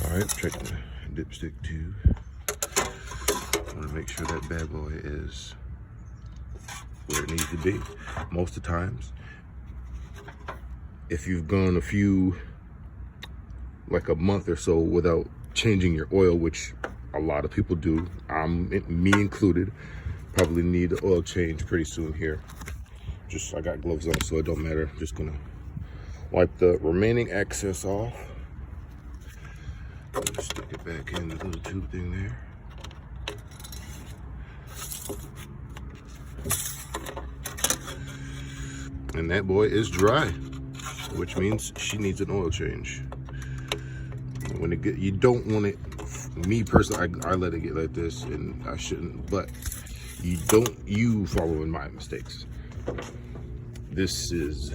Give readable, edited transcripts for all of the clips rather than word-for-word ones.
All right, check the dipstick tube. I want to make sure that bad boy is where it needs to be. Most of the times, if you've gone a few, like a month or so without changing your oil, which a lot of people do, me included, probably need the oil change pretty soon here. I got gloves on, so it don't matter. Just gonna wipe the remaining excess off. Just stick it back in the little tube thing there. And that boy is dry, which means she needs an oil change. When it you don't want it, me personally, I let it get like this, and I shouldn't, but you following my mistakes. This is,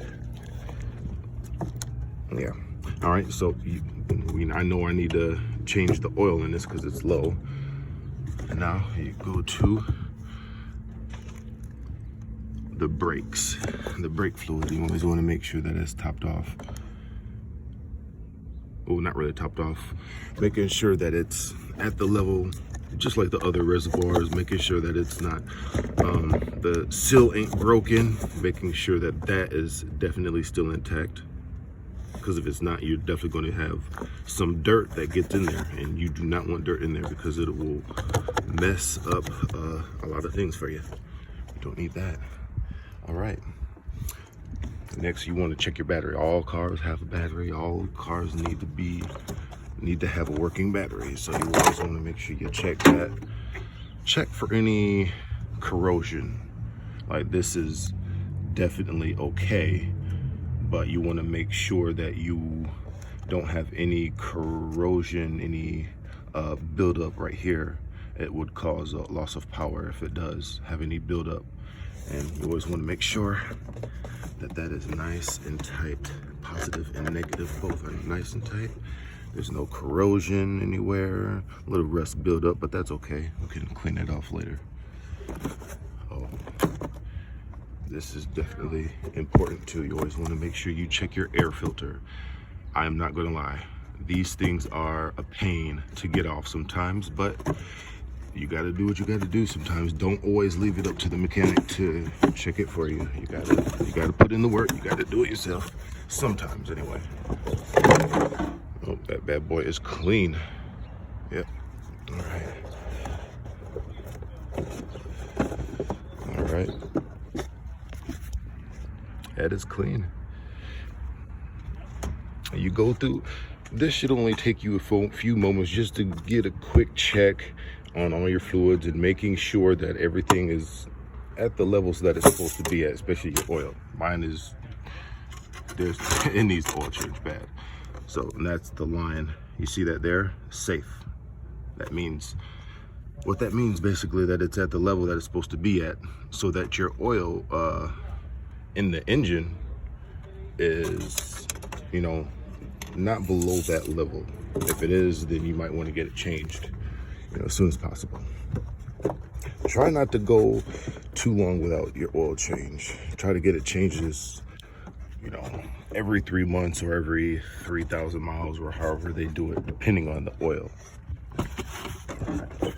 yeah. All right, so I know I need to change the oil in this because it's low. And now you go to the brakes, the brake fluid. You always want to make sure that it's topped off. Well, not really topped off. Making sure that it's at the level, just like the other reservoirs, making sure that it's not, the seal ain't broken, making sure that that is definitely still intact. Because if it's not, you're definitely going to have some dirt that gets in there, and you do not want dirt in there because it will mess up a lot of things for you. You don't need that. All right. Next, you want to check your battery. All cars have a battery. All cars need to have a working battery. So you always want to make sure you check that. Check for any corrosion. Like, this is definitely okay, but you want to make sure that you don't have any corrosion, any buildup right here. It would cause a loss of power if it does have any buildup. And you always want to make sure that that is nice and tight. Positive and negative both are nice and tight. There's no corrosion anywhere. A little rust buildup, but that's okay. We can clean it off later. Oh, this is definitely important too. You always want to make sure you check your air filter. I am not going to lie. These things are a pain to get off sometimes, but you got to do what you got to do sometimes. Don't always leave it up to the mechanic to check it for you. You got to put in the work. You got to do it yourself sometimes anyway. Oh, that bad boy is clean. Yep. All right. All right. That is clean. You go through, this should only take you a few moments just to get a quick check on all your fluids and making sure that everything is at the levels that it's supposed to be at, especially your oil. Mine is, it needs oil change bad. So that's the line. You see that there? Safe. That means, what that means basically, that it's at the level that it's supposed to be at, so that your oil in the engine is, you know, not below that level. If it is, then you might want to get it changed, you know, as soon as possible. Try not to go too long without your oil change. Try to get it changed, you know, every 3 months or every 3,000 miles, or however they do it, depending on the oil. All right.